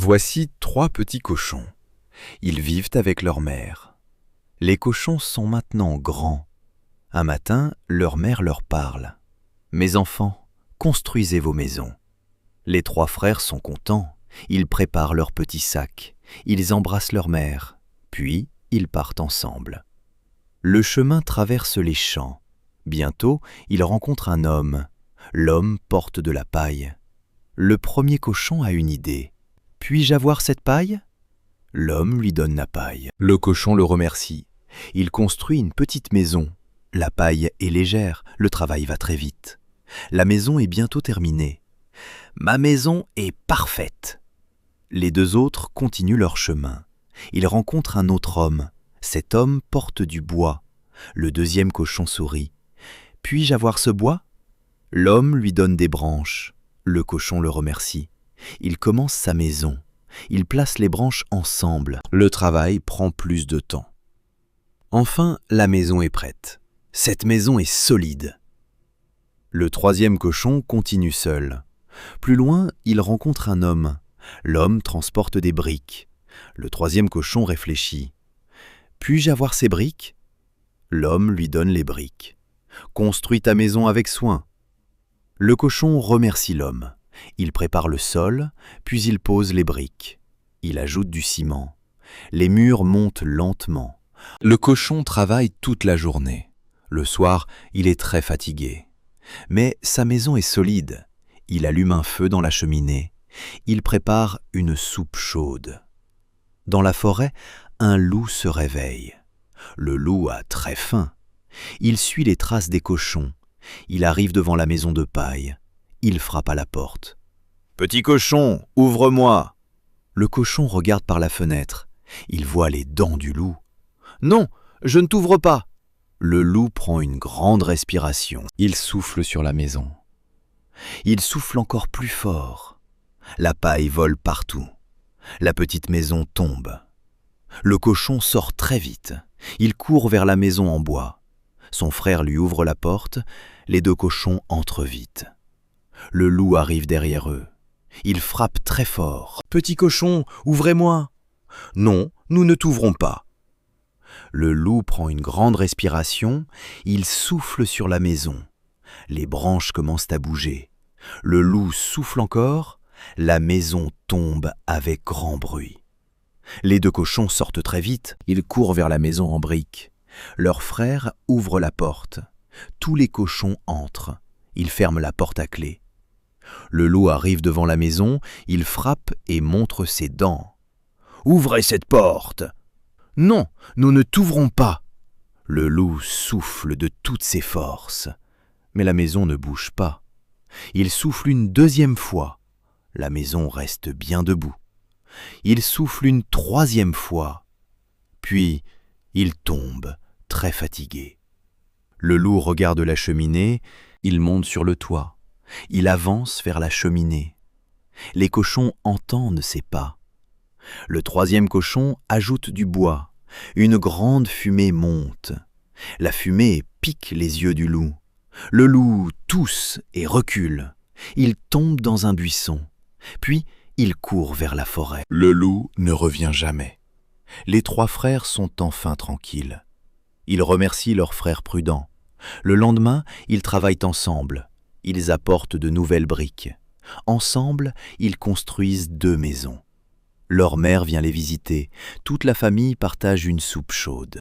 Voici 3 petits cochons. Ils vivent avec leur mère. Les cochons sont maintenant grands. Un matin, leur mère leur parle. « Mes enfants, construisez vos maisons. » Les 3 frères sont contents. Ils préparent leurs petits sacs. Ils embrassent leur mère. Puis, ils partent ensemble. Le chemin traverse les champs. Bientôt, ils rencontrent un homme. L'homme porte de la paille. Le premier cochon a une idée. « Puis-je avoir cette paille ?» L'homme lui donne la paille. Le cochon le remercie. Il construit une petite maison. La paille est légère, le travail va très vite. La maison est bientôt terminée. « Ma maison est parfaite !» Les 2 autres continuent leur chemin. Ils rencontrent un autre homme. Cet homme porte du bois. Le 2e cochon sourit. « Puis-je avoir ce bois ?» L'homme lui donne des branches. Le cochon le remercie. Il commence sa maison. Il place les branches ensemble. Le travail prend plus de temps. Enfin, la maison est prête. Cette maison est solide. Le 3e cochon continue seul. Plus loin, il rencontre un homme. L'homme transporte des briques. Le 3e cochon réfléchit. « Puis-je avoir ces briques ?» L'homme lui donne les briques. « Construis ta maison avec soin. » Le cochon remercie l'homme. Il prépare le sol, puis il pose les briques. Il ajoute du ciment. Les murs montent lentement. Le cochon travaille toute la journée. Le soir, il est très fatigué. Mais sa maison est solide. Il allume un feu dans la cheminée. Il prépare une soupe chaude. Dans la forêt, un loup se réveille. Le loup a très faim. Il suit les traces des cochons. Il arrive devant la maison de paille. Il frappe à la porte. « Petit cochon, ouvre-moi !» Le cochon regarde par la fenêtre. Il voit les dents du loup. « Non, je ne t'ouvre pas !» Le loup prend une grande respiration. Il souffle sur la maison. Il souffle encore plus fort. La paille vole partout. La petite maison tombe. Le cochon sort très vite. Il court vers la maison en bois. Son frère lui ouvre la porte. Les 2 cochons entrent vite. Le loup arrive derrière eux. Il frappe très fort. « Petit cochon, ouvrez-moi !»« Non, nous ne t'ouvrons pas. » Le loup prend une grande respiration. Il souffle sur la maison. Les branches commencent à bouger. Le loup souffle encore. La maison tombe avec grand bruit. Les 2 cochons sortent très vite. Ils courent vers la maison en briques. Leur frère ouvre la porte. Tous les cochons entrent. Ils ferment la porte à clé. Le loup arrive devant la maison. Il frappe et montre ses dents. « Ouvrez cette porte !»« Non, nous ne t'ouvrons pas !» Le loup souffle de toutes ses forces. Mais la maison ne bouge pas. Il souffle une 2e fois. La maison reste bien debout. Il souffle une 3e fois. Puis, il tombe, très fatigué. Le loup regarde la cheminée. Il monte sur le toit. Il avance vers la cheminée. Les cochons entendent ses pas. Le 3e cochon ajoute du bois. Une grande fumée monte. La fumée pique les yeux du loup. Le loup tousse et recule. Il tombe dans un buisson. Puis, il court vers la forêt. Le loup ne revient jamais. Les 3 frères sont enfin tranquilles. Ils remercient leur frère prudent. Le lendemain, ils travaillent ensemble. Ils apportent de nouvelles briques. Ensemble, ils construisent 2 maisons. Leur mère vient les visiter. Toute la famille partage une soupe chaude.